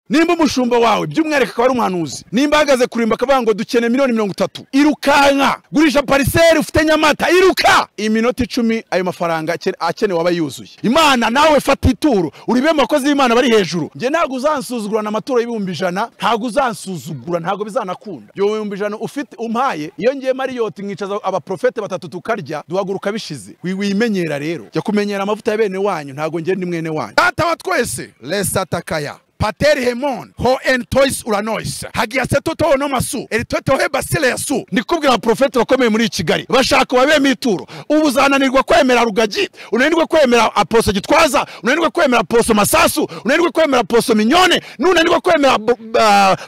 nimba umushumba wawe by'umwereka akaba ari umuhanuzi, nimba ahagaze kurimba akavuga ngo dukene miliyoni 30, irukanka gurisha pariseri ufite Nyamata, iruka iminota 10 ayo mafaranga akenewe aba yuzuye. Imana nawe fata ituro, uribe abakozi b'Imana bari hejuru. Nge ntago uzansuzugurana amaturo y'ibihumbi 100, ntago uzansuzugura, ntago bizanakunda. Yo 100 ufite umpaye, iyo ngiye Mariyoti nkicaza abaprofete 3 tukarya, duhaguruka bishize. Wimenyera rero, jya kumenyera amavuta ya bene wanyu, ntago nge ndi mwene wanyu. Data wa twese lesa takaya Pater Hemon ho entois uranois hagia setoto no masu eritoto he basile yasu. Ndikubwira profete bakomeye muri Kigali bashaka babe mituro, ubuzananirwa kwemera Rugagi, unanirwa kwemera Apostle Gitwaza, unanirwa kwemera Apostle Masasu, unanirwa kwemera Apostle Minyone, nunanirwa kwemera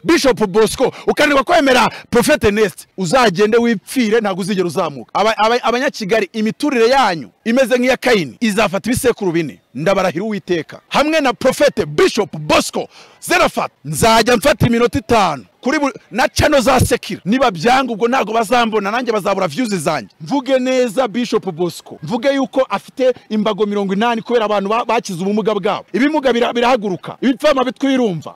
Bishop Bosco, ukanirwa kwemera Prophet Nest. Uzagende wipfire ntago uzigera uzamuka. Abanyakigali imiturire yanyu imeze nk'iya Kaini izafata ibisekuru bine. Ndabarahira Uwiteka hamwe na Prophet Bishop Bosco Zerafat, nzajya mfata iminota 5 kuri na channel za Sekira. Niba byanga ubwo ntago bazambona, nanjye bazabura views zanjye. Mvuge neza Bishop Bosco, mvuge yuko afite imbago 80 kubera abantu bakiza ubumuga bwabo. Ibimuga birahaguruka, ibipfama bitwirumva.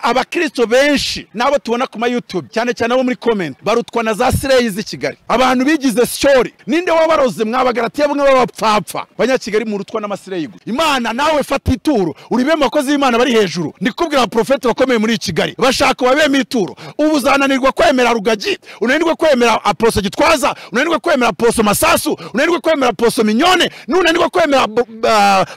Abakristo benshi nabo tubona ku YouTube cyane cyane abo muri comment barutwa na za Sireyi z'Kigali. Abantu bigize story, ninde wabaroze mwabagaratiye bamwe babapfapfa. Banyakigali mu rutwa n'amasireyi. Imana nawe fata ituro, uribe abakozi b'Imana bari hejuru. Ndikubwira profete bakomeye muri Kigali bashaka babe mituro, ubuzananirwa kwemera Rugagi, unanirwa kwemera Apostle Gitwaza, unanirwa kwemera Apostle Masasu, unanirwa kwemera Apostle Minyone, nunanirwa kwemera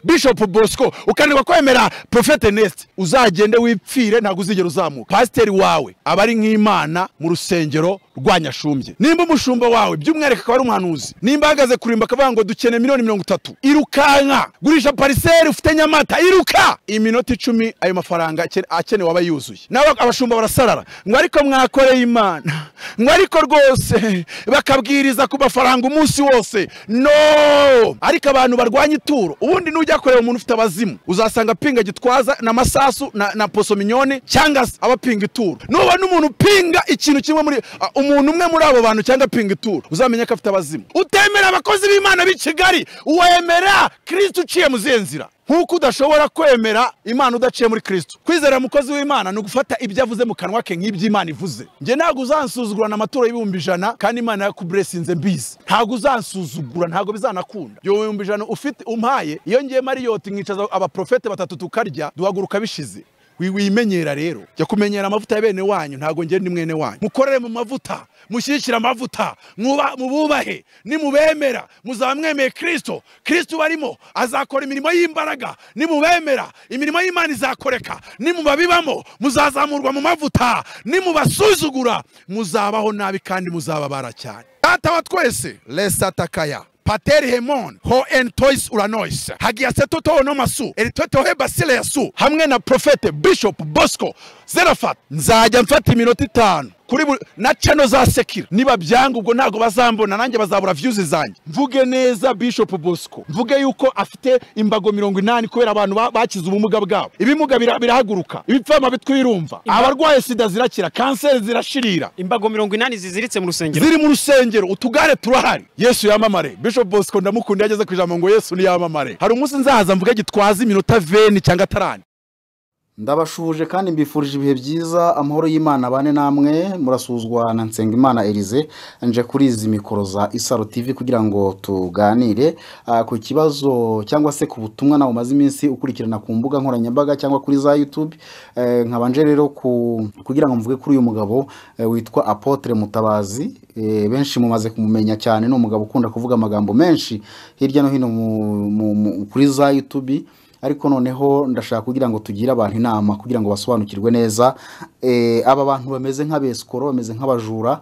Bishop Bosco, ukanirwa kwemera Prophet Nest. Uzagende wipfire ntago uzigera uzamuka. Pastor wawe abari nk'Imana mu rusengero rwanyashumbye. Nimba umushumba wawe by'umwereka akaba ari umuhanuzi, nimba ahagaze kurimba akavuga ngo dukene miliyoni 30, irukanka gurisha pariseri ufite Nyamata, iruka iminota 10 ayo mafaranga akenewe aba yuzuye. Nawe abashumba barasarara ngo ariko mwakoreye Imana, ngo ariko rwose bakabwiriza ku mafaranga umunsi wose. No, ariko abantu barwanya ituro. Ubundi nujya korera umuntu ufite abazimu uzasanga pinga Gitwaza na Masasu na Poso Minyone cyangwa abapinga ituro. Nuba n'umuntu pinga ikintu kimwe muri umuntu umwe muri abo bantu cyangwa pinga ituro, uzamenye ko afite abazimu. Utemera abakozi b'Imana b'i Kigali, uwemera Kristo uciye mu zenzira. Nkuko udashobora kwemera Imana udaciye muri Kristo. Kwizera mukozi w'Imana no gufata ibyo avuze mu kanwa ke nk'iby'Imana ivuze. Nge ntago uzansuzugurana amaturo y'ibihumbi 100 kandi Imana yakublessinze mbizi. Ntago uzansuzugura, ntago bizanakunda. Yo 100 ufite umpaye, iyo ngiye Mariyoti nkicaza abaprofete 3 tukarya, duhaguruka bishize. Wimenyera rero, jya kumenyera amavuta ya bene wanyu, ntago nge ndi mwene wanyu. Mukorere mu mavuta, mushyikira amavuta, mububahe, nimubemera muzamwemeye Kristo. Kristo barimo azakora imirimo y'imbaraga. Nimubemera imirimo y'Imana izakoreka. Nimubabibamo muzazamurwa mu mavuta. Nimubasuzugura muzabaho nabi kandi muzababara cyane. Data wa twese lesa takaya Pater Hemon ho entois uranois hagia setoto no masu eritoto he basile yasu hamwe na Prophet Bishop Bosco Zerafat, nzajya mfata iminota 5 kuri na channel za Sekira. Niba byanga ubwo ntago bazambona, nanjye bazabura views zanjye. Mvuge neza Bishop Bosco, mvuge yuko afite imbago 80 kubera abantu bakiza ubumuga bwabo. Ibimuga birahaguruka, ibipfama bitwirumva. Abarwaye sida zirakira, kanseri zirashirira. Imbago 80 ziziritse mu rusengero, ziri mu rusengero. Utugare turahari. Yesu yamamare. Bishop Bosco ndamukunda, yageze kwijambo ngo Yesu ni yamamare. Hari umunsi nzahaza mvuga Gitwaza iminota 20 cyangwa 30. Ndabashuje kandi mbifurije ibihe byiza, amahoro y'Imana bane namwe. Murasuzwa na Nsengimana Elize, nje kuri izi mikoro za Isaro TV kugira ngo tuganire ku kibazo cyangwa se ku butumwa nawe umaze iminsi ukurikirana ku mbuga nkoranyambaga cyangwa kuri za YouTube. Nkabanje rero kugira ngo mvuge kuri uyu mugabo witwa Apotre Mutabazi. Benshi mumaze kumumenya cyane, no mugabo ukunda kuvuga amagambo menshi hirya no hino kuri za YouTube. Ariko noneho ndashaka kugira ngo tugire abantu inama kugira ngo basobanukirwe neza aba bantu bameze nk'abeskoro, bameze nk'abajura.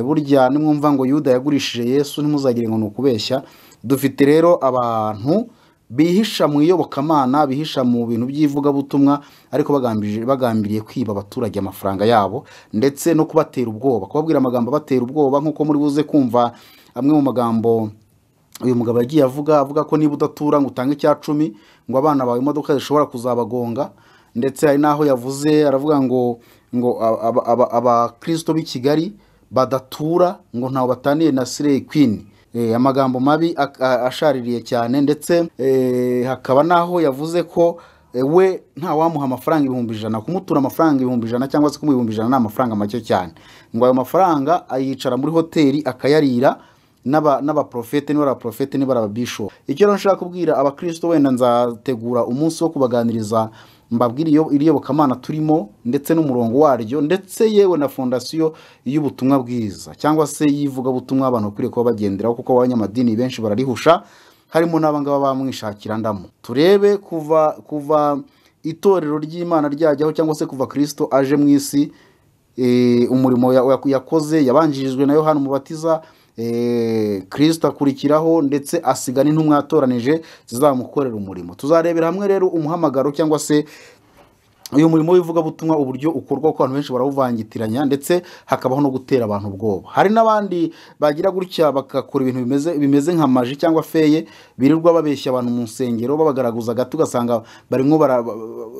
Burya nimwumva ngo Yuda yagurishije Yesu ntimuzagire ngo nukubeshya. Dufite rero abantu bihisha mu iyobokamana, bihisha mu bintu by'ivuga butumwa, ariko bagambiriye kwiba abaturage amafaranga yabo ndetse no kubatera ubwoba, kubabwira amagambo batera ubwoba. Nkuko muri buze kumva amwe mu magambo uyu mugabo yagiye avuga ko niba udatura ngo utange icya 10 ngo abana bawe imodoka zishobora kuzabagonga. Ndetse hari naho yavuze aravuga ngo Kristo b'i Kigali badatura ngo ntawo bataniye na Slay Queen. Amagambo mabi ashaririye cyane. Ndetse hakaba naho yavuze ko we nta wamuha amafaranga 100,000 kumutura amafaranga 100,000 cyangwa se kumuha 100,000 ni amafaranga make cyane ngo ayo mafaranga ayicara muri hoteli akayarira n'abaprofete n'abaprofete n'ababisho. Icyo nshaka kubwira abakristo wenda nzategura umunsi wo kubaganiriza mbabwira iriyobokamana turimo ndetse n'umurongo waryo ndetse yewe na fondasiyo y'ubutumwa bwiza cyangwa se yivuga butumwa abantu bakwiriye kuba bagenderaho kuko abanyamadini benshi bararihusha harimo n'abangaba bamwishakira ndamo. Turebe kuva itorero ry'Imana ryajyaho cyangwa se kuva Kristo aje mu isi umurimo yakoze yabanjirijwe na Yohana Umubatiza, Kristo akurikiraho ndetse asiga n'intumwa yatoranije zizamukorera umurimo. Tuzarebera hamwe rero umuhamagaro cyangwa se uyu murimo w'ivuga butumwa uburyo ukorwa ko abantu benshi barawuvangitiranya ndetse hakabaho no gutera abantu ubwoba. Hari n'abandi bagira gutya bakakora ibintu bimeze nka maji cyangwa feye birirwa babeshya abantu mu nsengero babagaragaza gato ugasanga barimo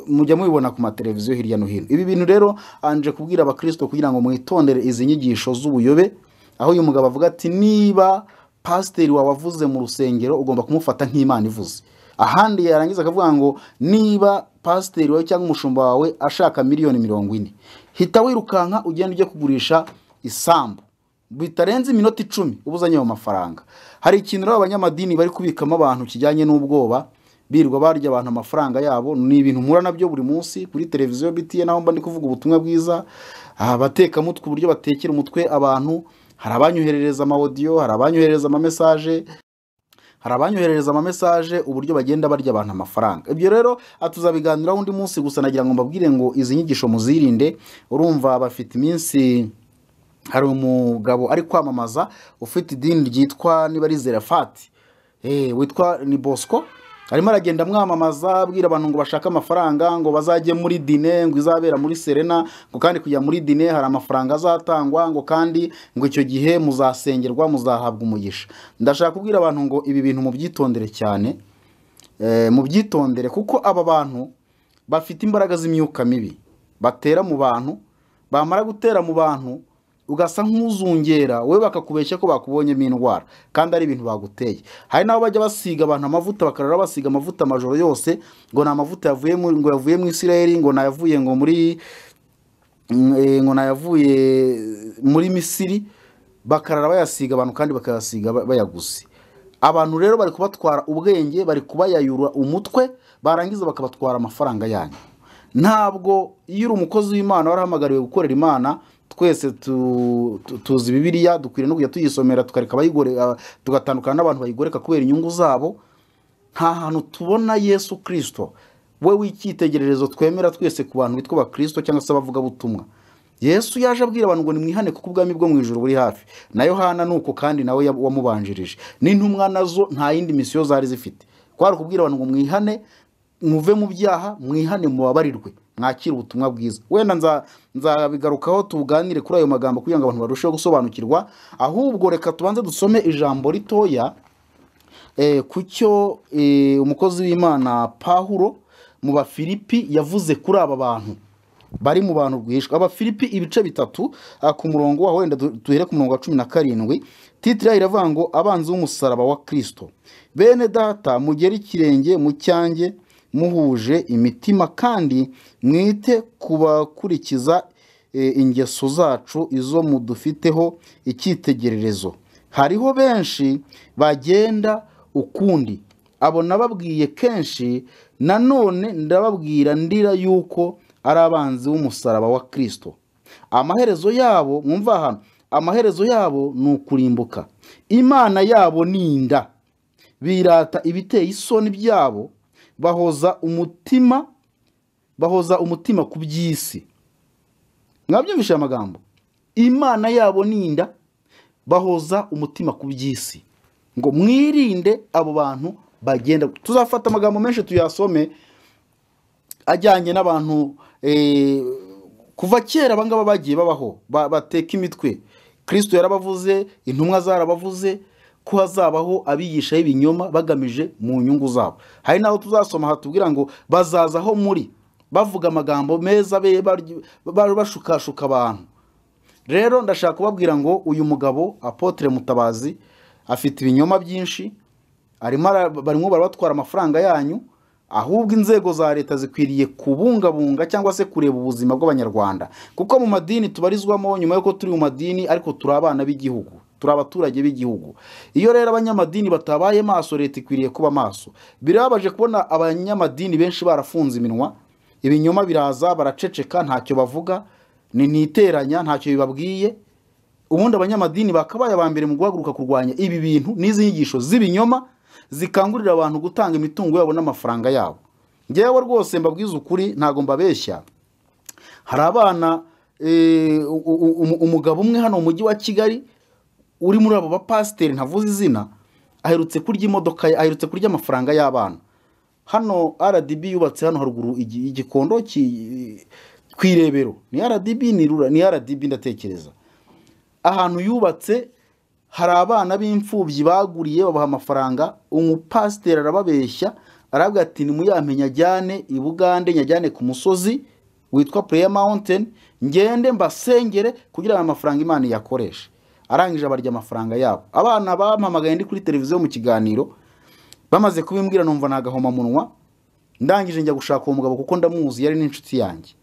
mujya mubibona ku mateleviziyo hirya no hino. Ibi bintu rero anje kubwira abakristo kugira ngo mwitondere izi nyigisho z'ubuyobe, aho uyu mugabo avuga ati niba pasiteri wawavuze mu rusengero ugomba kumufata nk'Imana ivuze. Ahandi yarangiza akavuga ngo niba pasiteri wawe cyangwa umushumba wawe ashaka miliyoni 40, hita wirukanka ugenda ujye kugurisha isambu bitarenze iminota 10 ubuzanye ayo mafaranga. Hari ikintu rero abanyamadini bari kubikamo abantu kijyanye n'ubwoba birirwa barya abantu amafaranga yabo. Ni ibintu mpura nabyo buri munsi kuri televiziyo BTN naho mba ndi kuvuga ubutumwa bwiza, abateka mutwe uburyo batekera umutwe abantu. Hari abanyoherereza amaudio, hari abanyoherereza amamesaje uburyo bagenda barya abantu amafaranga. Ibyo rero atuzabiganiraho undi munsi, gusa nagira ngo mbabwire ngo izi nyigisho muzirinde. Urumva bafite iminsi, hari umugabo ari kwamamaza ufite idini ryitwa niba ari Zerafati, witwa ni Bosco, arimo aragenda mwamamaza abwira abantu ngo bashaka amafaranga ngo bazajye muri dine ngo izabera muri Serena, ngo kandi kujya muri dine hari amafaranga azatangwa, ngo kandi ngo icyo gihe muzasengerwa muzahabwa umugisha. Ndashaka kubwira abantu ngo ibi bintu mubyitondere cyane, mubyitondere kuko aba bantu bafite imbaraga z'imyuka mibi batera mu bantu, bamara gutera mu bantu ugasa nk'uzungera we bakakubeshya ko bakubonyemo indwara kandi ari ibintu baguteye. Hari nabo bajya basiga abantu amavuta bakarara basiga amavuta amajoro yose ngo na amavuta yavuye mu Isiraheli, ngo nayavuye muri Misiri, bakarara bayasiga abantu kandi bakayasiga bayaguze. Abantu rero bari kubatwara ubwenge, bari kubayayura umutwe, barangiza bakabatwara amafaranga yanyu. Ntabwo iyo uri umukozi w'Imana warahamagariwe gukorera Imana, twese tuzi Bibiliya dukwiriye no kujya tuyisomera tukareka bayigoreka, tugatandukana n'abantu bayigoreka kubera inyungu zabo. Nta hantu tubona Yesu Kristo we w'icyitegererezo twemera twese ku bantu bitwa abakristo cyangwa se abavuga butumwa. Yesu yaje abwira abantu ngo nimwihane kuko ubwami bwo mu ijuru buri hafi. Na Yohana nuko kandi nawe wamubanjirije. N'intumwa nazo nta yindi misiyo zari zifite, kwari kubwira abantu ngo mwihane muve mu byaha, mwihane mubabarirwe, mwakira ubutumwa bwiza. Wenda nzabigarukaho tuganire kuri ayo magambo kugira ngo abantu barusheho gusobanukirwa. Ahubwo reka tubanze dusome ijambo ritoya kucyo umukozi w'Imana Pawulo mu Bafilipi yavuze kuri aba bantu bari mu bantu rwishwa. Abafilipi ibice 3 ku murongo wa wenda duhere ku murongo wa 17. Titre iravuga ngo abanzi b'umusaraba wa Kristo, bene data mugere ikirenge mu cyanjye muhuje imitima kandi mwite kubakurikiza ingeso zacu izo mudufiteho icyitegererezo. Hariho benshi bagenda ukundi, abo nababwiye kenshi, nanone ndababwira ndira yuko ari abanzi b'umusaraba wa Kristo. Amaherezo yabo, mwumva hano, amaherezo yabo ni ukurimbuka, imana yabo ni inda, birata ibiteye isoni byabo, bahoza umutima ku by'isi. Mwabyumvishe amagambo? Imana yabo ni inda, bahoza umutima ku by'isi. Ngo mwirinde abo bantu bagenda. Tuzafata amagambo menshi tuyasome ajyanye n'abantu kuva kera abangaba bagiye babaho bateka imitwe. Kristo yarabavuze, intumwa zarabavuze ko hazabaho abigisha y'ibinyoma bagamije mu nyungu zabo. Hari naho tuzasoma hatubwira ngo bazazaho muri bavuga amagambo meza bashukashuka abantu. Rero ndashaka kubabwira ngo uyu mugabo Apotre Mutabazi afite ibinyoma byinshi, barimo barabatwara amafaranga yanyu, ahubwo inzego za leta zikwiriye kubungabunga cyangwa se kureba ubuzima bw'abanyarwanda, kuko mu madini tubarizwamo, nyuma yuko turi mu madini ariko turi abana b'igihugu, turi abaturage b'igihugu. Iyo rero abanyamadini batabaye maso, leta ikwiriye kuba maso. Birababaje kubona abanyamadini benshi barafunze iminwa, ibinyoma biraza baraceceka, ntacyo bavuga, ni niteranya, ntacyo bibabwiye. Ubundi abanyamadini bakabaye aba mbere mu guhaguruka kurwanya ibi bintu n'izi nyigisho z'ibinyoma zikangurira abantu gutanga imitungo yabo n'amafaranga yabo. Ngewe rwose mbabwiza ukuri, ntago mbabeshya. Hari abana umugabo umwe hano mu mujyi wa Kigali uri muri abo bapasiteri ntavuze izina, aherutse kurya imodoka, aherutse kurya amafaranga y'abana. Hano RDB yubatse hano haruguru igikondo kwirebero, ni RDB ni RDB ndatekereza. Ahantu yubatse hari abana b'imfubyi baguriye babaha amafaranga, umupasiteri arababeshya arabwira ati nimuyamenya ajyane i Bugande, nyajyane ku musozi witwa Prayer Mountain, ngende mbasengere kugira ngo amafaranga Imana yakoreshe. Arangije abarya amafaranga yabo. Abana bampamagaye ndi kuri televiziyo mu kiganiro, bamaze kubimbwira numva nagahoma munwa, ndangije njya gushaka uwo mugabo kuko ndamuzi, yari n'inshuti yanjye.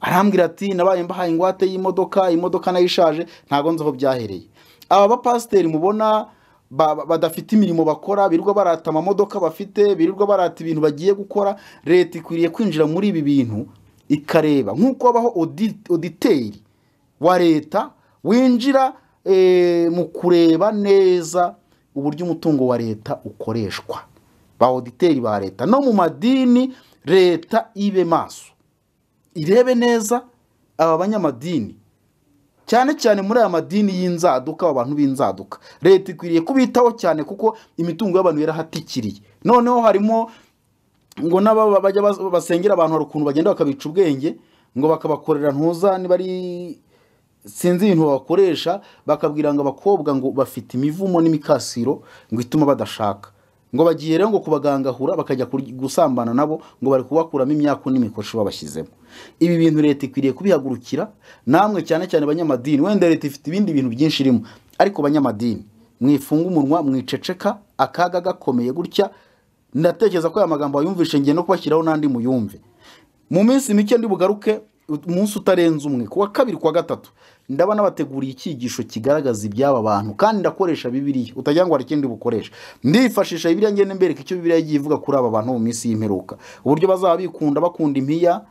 Arambwira ati nabaye mbahaye ingwate y'imodoka nayishaje, ntago nzi aho byahereye. Aba bapasiteri mubona badafite imirimo bakora, birirwa barata amamodoka bafite, birirwa barata ibintu bagiye gukora, leta ikwiriye kwinjira muri ibi bintu ikareba, nk'uko baho auditeri wa leta winjira mu kureba neza uburyo umutungo wa leta ukoreshwa. Ba auditeri ba leta no mu madini, leta ibe maso, irebe neza aba banyamadini, cyane cyane muri aya madini y'inzaduka, abantu b'inzaduka. Leta ikwiriye kubitaho cyane kuko imitungo y'abantu yarahatikiriye. Noneho harimo ngo n'aba bajya basengera abantu hari ukuntu bagenda bakabica ubwenge, ngo bakabakorera ntuza niba ari sinzi ibintu bakoresha, bakabwira ngo abakobwa ngo bafite imivumo n'imikasiro ngo ituma badashaka, ngo bagiye rero ngo kubagangahura bakajya gusambana nabo, ngo bari kubakuramo imyako n'imikoshi babashyizemo. Ibi bintu leta ikwiriye kubihagurukira, namwe cyane cyane abanyamadini. Wenda leta ifite ibindi bintu byinshi irimo, ariko abanyamadini mwifunga umunwa, mwiceceka, akaga gakomeye gutya. Ndatekereza ko aya magambo bayumvishe ngiye no kubashyiraho n'andi muyumve. Mu minsi mike ndi bugaruke, umunsi utarenze umwe, kuwa kabiri kuwa gatatu, ndabona bateguriye icyigisho kigaragaza iby'aba bantu, kandi ndakoresha Bibiliya, utagira ngo hari ikindi bukoresha. Ndifashisha Bibiliya ngende mbereka icyo Bibiliya igiye ivuga kuri aba bantu mu minsi y'imperuka, uburyo bazaba bikunda, bakunda impiya,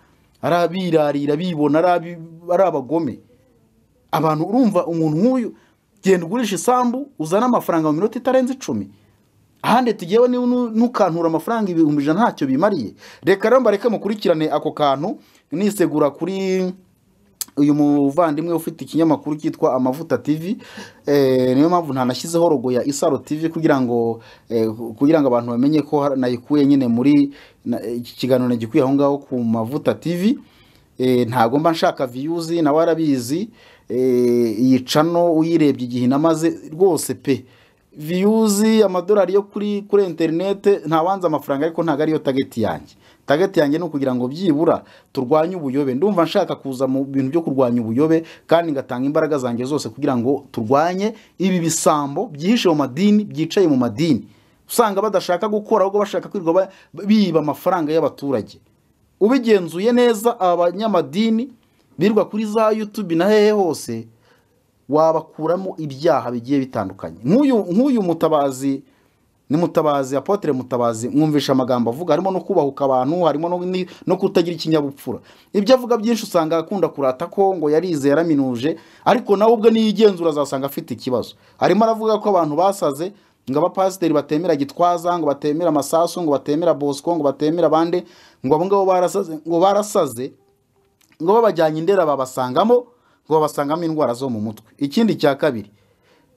arabirarira bibona ari abagome. Abantu urumva umuntu nk'uyu genda ugurisha isambu uzana amafaranga mu minota itarenze 10, ahandi tugiyewe nukantura amafaranga 1,100 ntacyo bimariye. Reka rero mbareke mukurikirane ako kantu, nisegura kuri uyu muvandimwe ufite ikinyamakuru cyitwa Amavuta TV. Niyo mpamvu ntanashyizeho logo ya Isaro TV kugira ngo abantu bamenye ko nayikuye nyine muri iki kiganiro nagikuye aho ngaho ku Mavuta TV. Ntago mba nshaka views, nawe arabizi. Iyi channel uyirebye igihe namaze rwose pe, views amadolari yo kuri internet ntawanza amafaranga, ariko ntago ariyo target yanjye. Target yanjye no kugira ngo byibura turwanye ubuyobe. Ndumva nshaka kuza mu bintu byo kurwanya ubuyobe, kandi ngatanga imbaraga zanjye zose kugira ngo turwanye ibi bisambo byihishe mu madini, byicaye mu madini, usanga badashaka gukora ahubwo bashaka kwirwa biba amafaranga y'abaturage. Ubigenzuye neza abanyamadini birwa kuri za YouTube na hehe hose, wabakuramo ibyaha bigiye bitandukanye. Nk'uyu Mutabazi, ni Mutabazi, Apotre Mutabazi, mwumvisha amagambo avuga, harimo no kubahuka abantu, harimo no kutagira ikinyabupfura. Ibyo avuga byinshi usanga akunda kurata ko ngo yarize yaraminuje, ariko nawe ubwo niyigenzura azasanga afite ikibazo. Harimo aravuga ko abantu basaze, ngo abapasiteri batemera Gitwaza, ngo batemera Masasu, ngo batemera Bosco, ngo batemera bande, ngo abo ngabo barasaze, ngo babajyanye Indera babasangamo, ngo babasangamo indwara zo mu mutwe. Ikindi cya kabiri,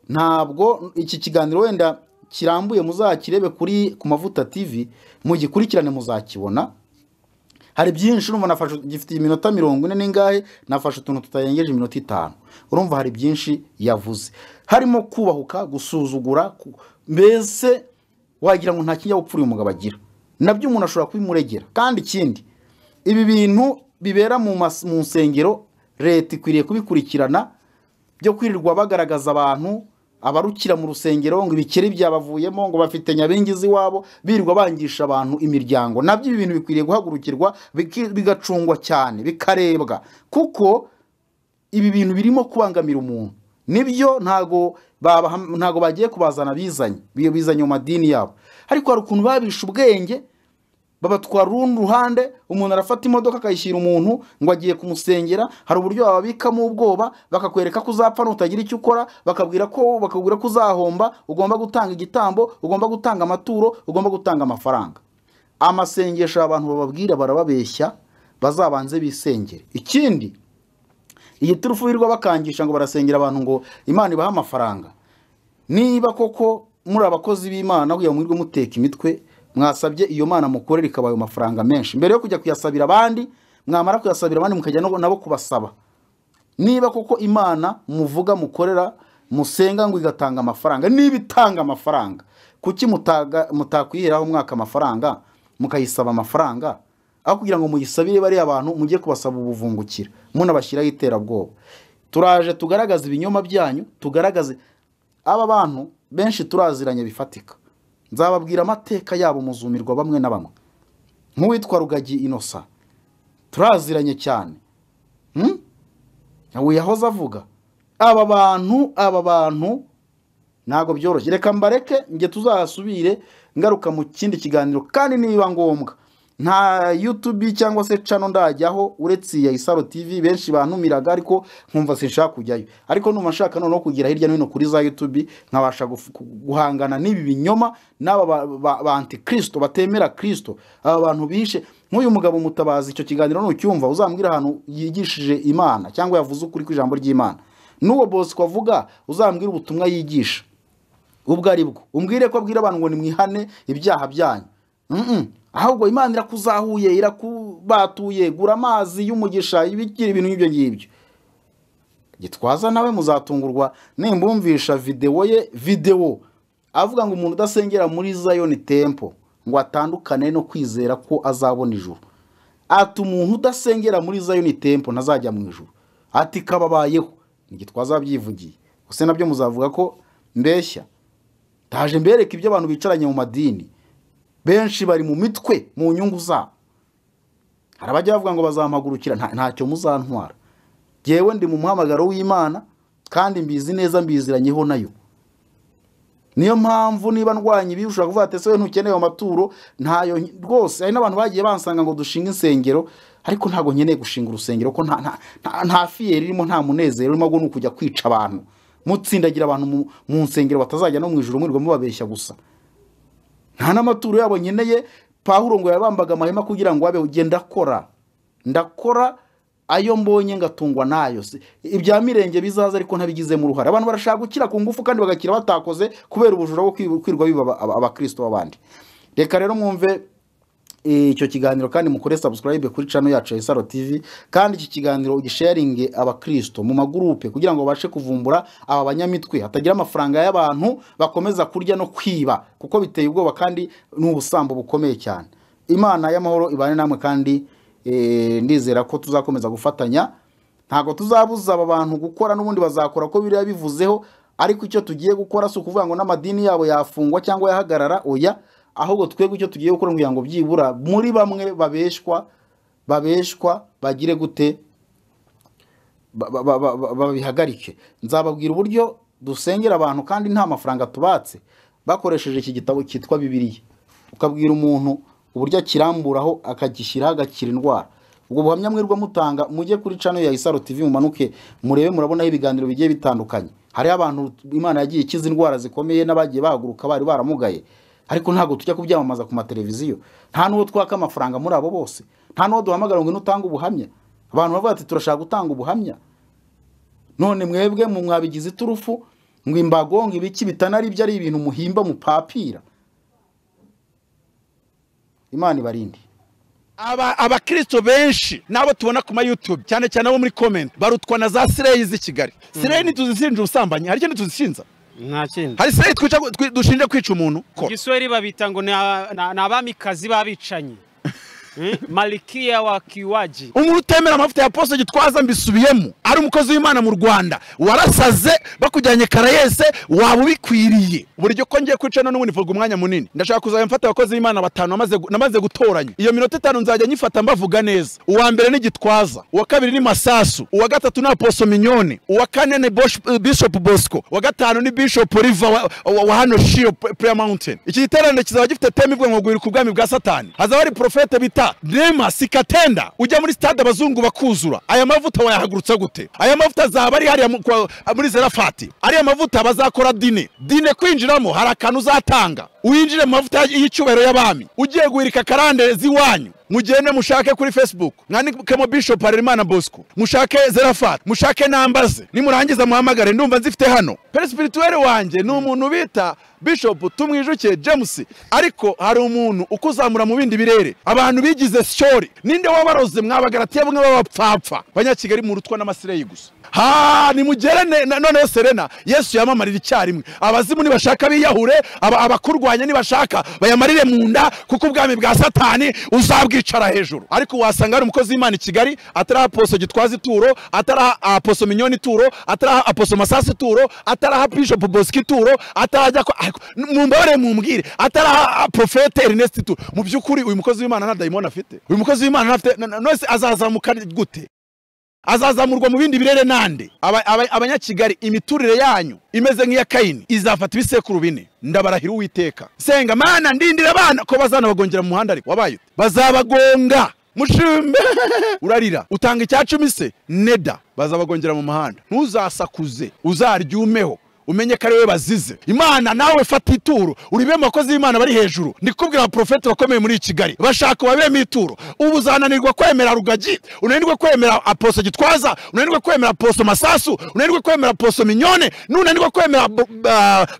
ntabwo iki kiganiro wenda kirambuye muzakirebe ku Mavuta TV, mugikurikirane muzakibona. Hari byinshi urumva nafashe gifite iminota 40 n'ingahe, nafashe utuntu tutayengeje iminota 5. Urumva hari byinshi yavuze, harimo kubahuka, gusuzugura, mbese wagira ngo nta kinyabupfura uyu mugabo agira. Nabyo umuntu ashobora kubimuregera. Kandi ikindi, ibi bintu bibera mu nsengero, leta ikwiriye kubikurikirana, byo kwirirwa bagaragaza abantu abarukira mu rusengero ngo ibikeri byabavuyemo ngo bafite nyabingizi wabo birirwa bangisha abantu imiryango. Nabyo ibi bintu bikwiriye guhagurukirwa bigacungwa cyane bikarebwa, kuko ibi bintu birimo kubangamira umuntu. Nibyo ntago bagiye kubazana bizanye mu madini yabo, ariko hari ukuntu babisha ubwenge babatwara urundi ruhande. Umuntu arafata imodoka akayishyira umuntu ngo agiye kumusengera, hari uburyo bababikamo ubwoba, bakakwereka ko uzapfa nutagira icyo ukora, bakabwira ko uzahomba, ugomba gutanga igitambo, ugomba gutanga amaturo, ugomba gutanga amafaranga. Amasengesho abantu bababwira barababeshya, bazabanze bisengere. Ikindi, iyi turufu birirwa bakangisha ngo barasengera abantu ngo Imana ibaha amafaranga. Niba koko muri abakozi b'Imana kugira ngo mwirwe muteka imitwe, mwasabye iyo Mana mukorera ikabaye amafaranga menshi, mbere yo kujya kuyasabira abandi, mwamara kuyasabira abandi mukajya nabo kubasaba. Niba koko Imana muvuga mukorera musenga ngo igatanga amafaranga, niba itanga amafaranga, kuki mutakwiheraho mwaka amafaranga mukayisaba amafaranga, aho kugira ngo muyisabire bari abantu mujye kubasaba ubuvungukira munabashyiraho iterabwoba? Turaje tugaragaza ibinyoma byanyu, tugaragaze aba bantu benshi turaziranye bifatika. Nzababwira amateka yabo muzumirwa bamwe na bamwe. Nk'uwitwa Rugagi Innocent turaziranye cyane. Nawe yahoze avuga aba bantu ntago byoroshye. Reka mbareke nge tuzasubire ngaruka mu kindi kiganiro, kandi niba ngombwa nta YouTube cyangwa se channel ndajyaho uretse ya Isaro TV. Benshi bantumiraga ariko nkumva sinshaka kujyayo, ariko numa nshaka no kugira hirya no hino kuri za YouTube nkabasha guhangana n'ibi binyoma n'aba ba antikristo batemera Kristo. Aba bantu bishe nk'uyu mugabo Mutabazi. Icyo kiganiro nucyumva uzambwira ahantu yigishije Imana cyangwa yavuze ukuri ku ijambo ry'Imana. N'uwo boss kwavuga uzambwira ubutumwa yigisha ubwo ari bwo, umbwire ko abwira abantu ngo nimwihane ibyaha byanyu. Ahubwo Imana irakuzahuye, irakubatuye, gura amazi y'umugisha, ibikira ibintu nk'ibyo ngibyo. Gitwaza nawe muzatungurwa nimbumvisha video avuga ngo umuntu udasengera muri Zion Temple ngo atandukane no kwizera ko azabona ijuru. Ati umuntu udasengera muri Zion Temple ntazajya mu ijuru. Ati kababayeho. Ni Gitwaza byivugiye. Use nabyo muzavuga ko mbeshya. Taje mbereka ibyo abantu bicaranye mu madini. Benshi bari mu mitwe mu nyungu zabo. Harabajya bavuga ngo bazampagurukira, ntacyo muzantwara. Jewe ndi mu muhamagaro w'Imana kandi mbizi neza, mbiziranyeho nayo. Niyo mpamvu niba ndwanye ibi ushaka kuvuga ati se ntukeneye amaturo, ntayo rwose. Hari n'abantu bagiye bansanga ngo dushinga insengero, ariko ntago nkeneye gushinga urusengero ko nta fiyeri irimo, nta munezero urimo, ngo nukujya kwica abantu mutsindagira abantu mu nsengero batazajya no mu ijuru mwirwa mubabeshya gusa. Nta n'amaturo yabo nkeneye. Pawulo ngo yabambaga amahema kugira ngo abe ugenda ndakora ayo mbonye ngatungwa nayo. Ibya mirenge bizaza ariko ntabigizemo uruhare. Abantu barashaka gukira ku ngufu kandi bagakira batakoze kubera ubujura bwo kwirwa biba abakristo babandi. Reka rero mwumve icyo kiganiro kandi mukore subscribe kuri channel yacu ya Isaro TV, kandi iki kiganiro ugisharinge abakristo mu magroupe kugira ngo babashe kuvumbura aba banyamitwe hatagira amafaranga y'abantu bakomeza kurya no kwiba, kuko biteye ubwoba kandi n'ubusambo bukomeye cyane. Imana y'amahoro ibane namwe, kandi ndizera ko tuzakomeza gufatanya. Ntago tuzabuza aba bantu gukora, n'ubundi bazakora ko biriya bivuzeho, ariko icyo tugiye gukora si ukuvuga ngo n'amadini yabo yafungwa cyangwa yahagarara, oya. Ahubwo twebwe icyo tugiye gukora kugira ngo byibura muri bamwe babeshwa bagire gute babihagarike. Nzababwira uburyo dusengera abantu kandi nta mafaranga tubatse, bakoresheje iki gitabo cyitwa Bibiliya. Ukabwira umuntu uburyo akiramburaho akagishyiraho agakira indwara. Ubwo buhamya mwirwa mutanga, mujye kuri channel ya Isaro TV mumanuke murebe, murabonaho ibiganiro bigiye bitandukanye. Hari abantu Imana yagiye ikiza indwara zikomeye n'abagiye bahaguruka bari baramugaye, ariko ntago tujya kubyamamaza ku mateleviziyo. Nta nuwo twaka amafaranga muri abo bose, nta nuwo duhamagara ngo nutanga ubuhamya. Abantu bavuga ati turashaka gutanga ubuhamya, none mwebwe mu mwabigize iturufu ngo imbago ngo ibiki bitanari byo ari ibintu muhimba mupapira. Imana ibarinde. Abakristo benshi nabo tubona ku ma YouTube cyane cyane abo muri comment barutwa na za Sireyi z'i Kigali. Sireyi ntituzisinje ubusambanyi, hari ikintu tuzishinza nta kindi. Hari Sireyi dushinje kwica umuntu. Giswahili babita ngo ni abamikazi babicanye. Malikia wa kiwaji. Umuntu utemera amavuta ya Apostle Gitwaza mbisubiyemo ari umukozi w'Imana mu Rwanda warasaze bakujyanye Karayese waba ubikwiriye. Buryo ko ngiye kwicana n'ubundi vuga umwanya munini. Ndashaka kuzajya mfata abakozi b'Imana batanu namaze gutoranya. Iyo minota 5 nzajya nyifata mbavuga neza. Uwa mbere ni Gitwaza, uwa kabiri ni Masasu, uwa gatatu ni Apostle Mignone, uwa kane ni Bishop Bosco, uwa gatanu ni Bishop River wa hano Shio Prayer Mountain. Iki giterane kizaba gifite teme ivuga ngo gwira ku bwami bwa Satani. Hazaba ari profete bita Nema Sikatenda. Ujya muri stade abazungu bakuzura. Aya mavuta wayahagurutsa gute? Aya mavuta azaba ari hari muri Zerafati. Ari mavuta bazakora dine kwinjiramo hari akantu uzatanga. Uwinjire mu mavuta y'icyubahiro y'abami. Ugiye guhirika karande ziwanyu. Mugende mushake kuri Facebook mwandikemo Bishop Harerimana Bosco, mushake Zerafat, mushake Nambaze, nimurangiza muhamagare ndumva nzifite hano. Pere spirituel wanje ni umuntu bita Bishop Tumwijuke James, ariko hari umuntu ukuzamura mu bindi birere. Abantu bigize shori ninde wabaroze mwabagaratiye bamwe babapfapfa Banyakigali mu rutwa n'amasire gusa. Ni mugerane none Serena Yesu yamamarira icyarimwe. Abazimu nibashaka biyahure, abakurwanya nibashaka bayamarire munda, kuko ubwami bwa Satani uzabwicara hejuru. Ariko wasanga ari umukozi w'Imana i Kigali atari Apostle Gitwaza ituro, atari Apostle Mignone ituro, atari Apostle Masasu ituro, atari Bishop Bosco ituro, atajya mumbare mumbwire atari Prophet Ernest ituro. Mu byukuri uyu mukozi w'Imana nta daimon afite. Uyu mukozi w'Imana afite nose azazamuka gute? Azazamurwa mu bindi birere nande? Abanyakigali imiturire yanyu imeze nk'iya Kayini izafata ibisekuru bine. Ndabarahira Uwiteka. Senga Mana ndindira abana ko bazana bagongera mu muhanda ariko wabaye bazabagonga. Mushimbe urarira utanga icya 10 se neda bazabagongera mu muhanda. Ntuzasakuze uzaryumeho umenye kare we bazize. Imana nawe fata ituro uribe makozi y'Imana bari hejuru. Ndikubwira profete bakomeye muri Kigali bashaka babeme ituro. Ubuzananirwa kwemera Rugagi, unanirwa kwemera Apostle Gitwaza, unanirwa kwemera Apostle Masasu, unanirwa kwemera Apostle Mignone, nunanirwa kwemera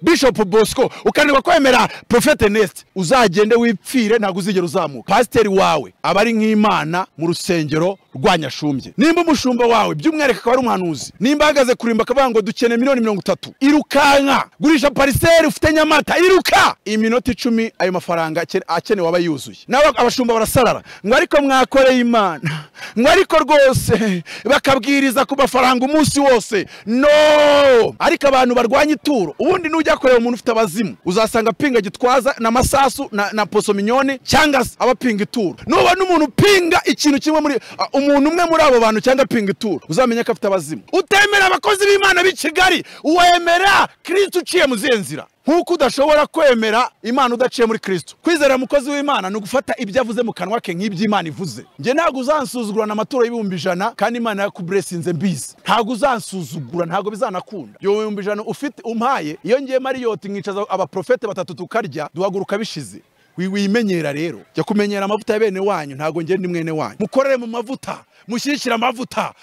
Bishop Bosco, ukanirwa kwemera Prophet Ernest. Uzagende wipfire ntago uzigera uzamuka. Pasiteri wawe abari nk'Imana mu rusengero rwanyashumbye. Nimba umushumba wawe by'umwereka ko ari umuhanuzi, nimba ahagaze kurimba akavuga ngo dukene miliyoni 30, irukanka gurisha pariseri ufite Nyamata, iruka iminota 10 ayo mafaranga akene waba yuzuye. Nawe abashumba barasarara ngo ariko mwakoreye Imana, ngo ariko rwose bakabwiriza ku mafaranga umunsi wose. No, ariko abantu barwanya ituro. Ubundi nujya korera umuntu ufite abazimu uzasanga pinga Gitwaza na Masasu na Apostle Mignone cyangwa abapinga ituro. Nuba n'umuntu pinga ikintu kimwe muri umuntu umwe muri abo bantu cyangwa pinga ituro uzamenye ko afite abazimu. Utemera abakozi b'Imana b'i Kigali, uwemera Kristo uciye mu zenzira. Nkuko udashobora kwemera Imana udaciye muri Kristo. Kwizera umukozi w'Imana no gufata ibyo avuze mu kanwa ke nk'ibyo Imana ivuze. Nge ntago uzansuzugurana amaturo y'ibihumbi 100 kandi Imana yakublessinze mbizi. Ntago uzansuzugura, ntago bizanakunda. Yo 100 ufite umpaye iyo ngiye Mariyoti nkicaza abaprofete batatu tukarya duhaguruka bishize. Wimenyera rero jya kumenyera amavuta ya bene wanyu, ntago nge ndi mwene wanyu. Mukorere mu mavuta, mushyikira amavuta,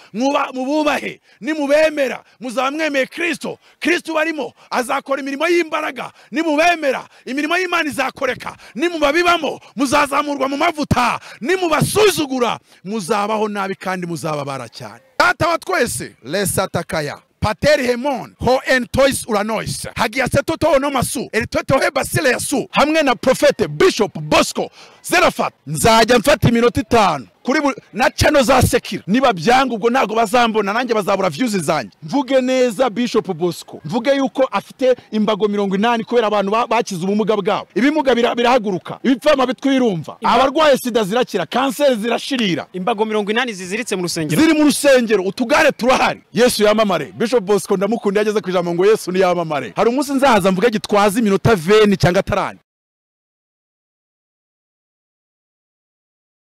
mububahe, nimubemera muzamwemeye Kristo. Kristo barimo azakora imirimo y'imbaraga. Nimubemera imirimo y'Imana izakoreka. Nimubabibamo muzazamurwa mu mavuta. Nimubasuzugura muzabaho nabi kandi muzababara cyane. Data wa twese lesatakaya Pater Hemon ho entois uranois hagia setoto no masu eritoto he basile yasu hamwe na Prophet Bishop Bosco Zerafat. Nzajya mfata iminota 5 kuri na channel za Sekira. Niba byanga ubwo ntago bazambona nanjye bazabura views zanjye. Mvuge neza Bishop Bosco, mvuge yuko afite imbago 80 kubera abantu bakiza ubumuga bwabo. Ibimuga birahaguruka, ibipfama bitwirumva, abarwaye sida zirakira, kanseri zirashirira. Imbago 80 ziziritse mu rusengero, ziri mu rusengero, utugare turahari. Yesu yamamare. Bishop Bosco ndamukunda yageze ku ijambo ngo Yesu ni yamamare. Hari umunsi nzahaza mvuge Gitwaza iminota 20 cyangwa 30.